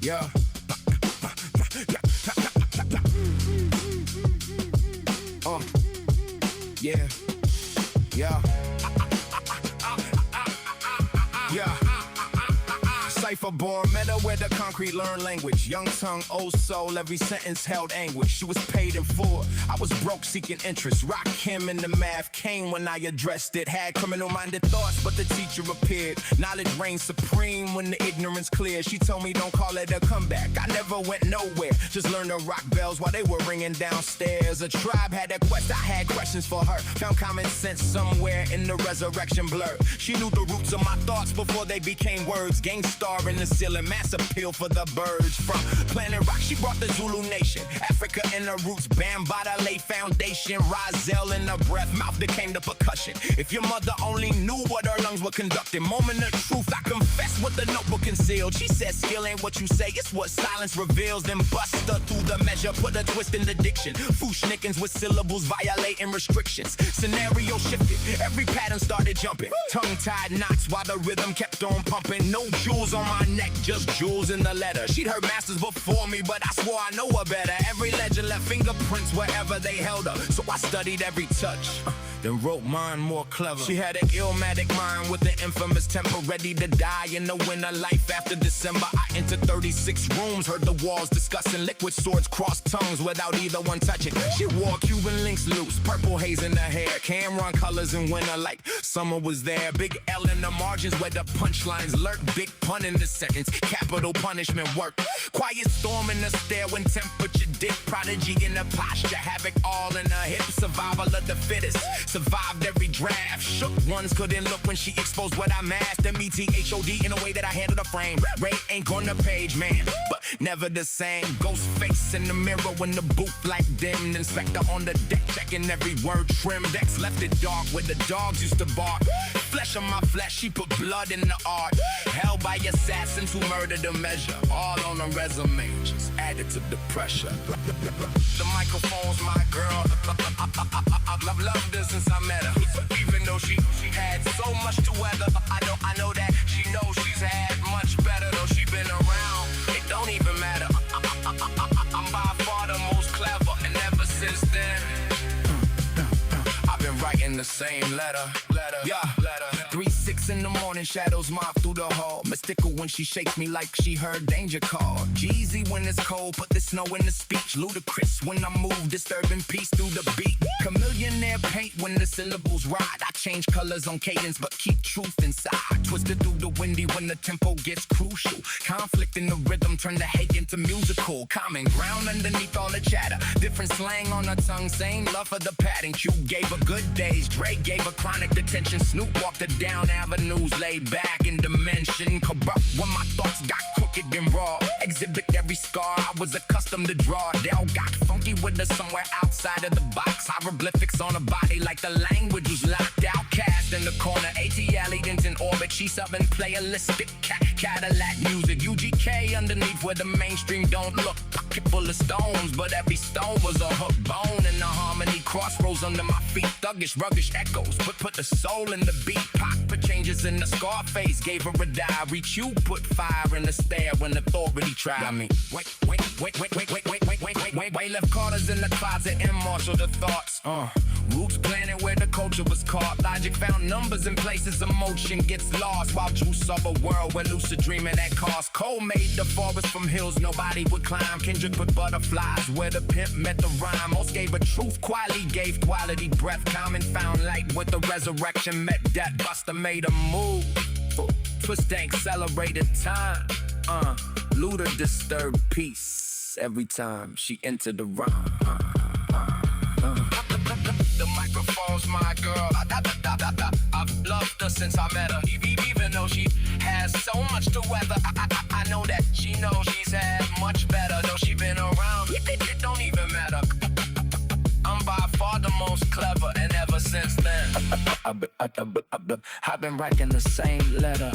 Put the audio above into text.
Yeah. Yeah. Yeah. Yeah. Cipher-born, met her where the concrete learned language. Young tongue, old soul, every sentence held anguish. She was paid in full, I was broke seeking interest. Rakim in the math, Kane when I addressed it. Had criminal-minded thoughts, but the teacher appeared. Knowledge reigned supreme when the ignorance cleared. She told me don't call it a comeback, I never went nowhere. Just learned to rock bells while they were ringing downstairs. A tribe had a quest, I had questions for her. Found common sense somewhere in the resurrection blur. She knew the roots of my thoughts before they became words. Gangstar in the ceiling, mass appeal for the birds. From planet rock, she brought the Zulu nation. Africa in her roots, Bambata lay foundation. Rozelle in her breath, mouth became the percussion. If your mother only knew what her lungs were conducting. Moment of truth, I confess what the notebook concealed. She said skill ain't what you say, it's what silence reveals. Then bust her through the measure, put a twist in the diction. Fushnickens with syllables violating restrictions. Scenario shifted, every pattern started jumping. Tongue-tied knots while the rhythm kept on pumping. No jewels on my neck, just jewels in the letter. She'd heard masters before me, but I swore I know her better. Every legend left fingerprints wherever they held her. So I studied every touch, then wrote mine more clever. She had an illmatic mind with an infamous temper, ready to die in the winter life after December. I entered 36 rooms, heard the walls discussing. Liquid swords cross tongues without either one touching. She wore Cuban links loose, purple haze in her hair. Cameron colors in winter like summer was there. Big L in the margins where the punchlines lurk. Big pun in the sentence, capital punishment work. Quiet storm in the stair when temperature dip. Prodigy in the posture, havoc all in her hips. Survival of the fittest, survived every draft. Shook ones couldn't look when she exposed what I masked. M-E-T-H-O-D in a way that I handled a frame. Ray ain't on the page, man, but never the same. Ghost face in the mirror when the booth light dimmed. Inspector on the deck checking every word trimmed. Decks left it dark where the dogs used to bark. Flesh on my flesh, she put blood in the art. Held by assassins who murdered the measure. All on a resume, just added to the pressure. The microphone's my girl. I've loved her since I met her. Even though she had so much to weather, I know that she knows she's had much better. Though she been around, it don't even matter. I'm by far the most clever, and ever since then I've been writing the same letter. Yeah, 3-6 in the morning, shadows mop through the hall. Mystical when she shakes me like she heard danger call. Jeezy when it's cold, put the snow in the speech. Ludicrous when I move, disturbing peace through the beat. Chameleonaire paint when the syllables ride. I change colors on cadence, but keep truth inside. Twisted through the windy when the tempo gets crucial. Conflict in the rhythm, turn the hate into musical. Common ground underneath all the chatter. Different slang on her tongue, same love for the pattern. Q gave her good days, Dre gave her chronic detention. Snoop walked her down avenues, laid back in dimension. Corrupt when my thoughts got crooked and raw. Exhibit every scar I was accustomed to draw. Dell got funky with her somewhere outside of the box. Hieroglyphics on her body like the language was locked out. Cast in the corner, ATL Eden's in orbit. She's subbing playalistic Cadillac music. UGK underneath where the mainstream don't look. Pocket full of stones, but every stone was a hook. Bone in the harmony, crossroads under my feet. Thuggish, ruggish echoes, put the soul in the beat. Pop put changes in the Scarface, gave her a diary. You put fire in the stare when authority tried me. Wait, left quarters in the closet and marshal the thoughts. Roots planted where the culture was caught. Logic found numbers in places emotion gets lost. While Juice saw a world where lucid dreaming at cost. Cole made the forest from hills nobody would climb. Kendrick put butterflies where the pimp met the rhyme. Most gave a truth, quality gave quality breath. Common found light with the resurrection met death. Buster made a move, twist accelerated time. Luda disturbed peace every time she entered the rhyme. The microphone's my girl. I've loved her since I met her. Even though she has so much to weather, I know that she knows she's had much better. Though she been around, it don't even matter. I'm by far the most clever, and ever since then I've been writing the same letter.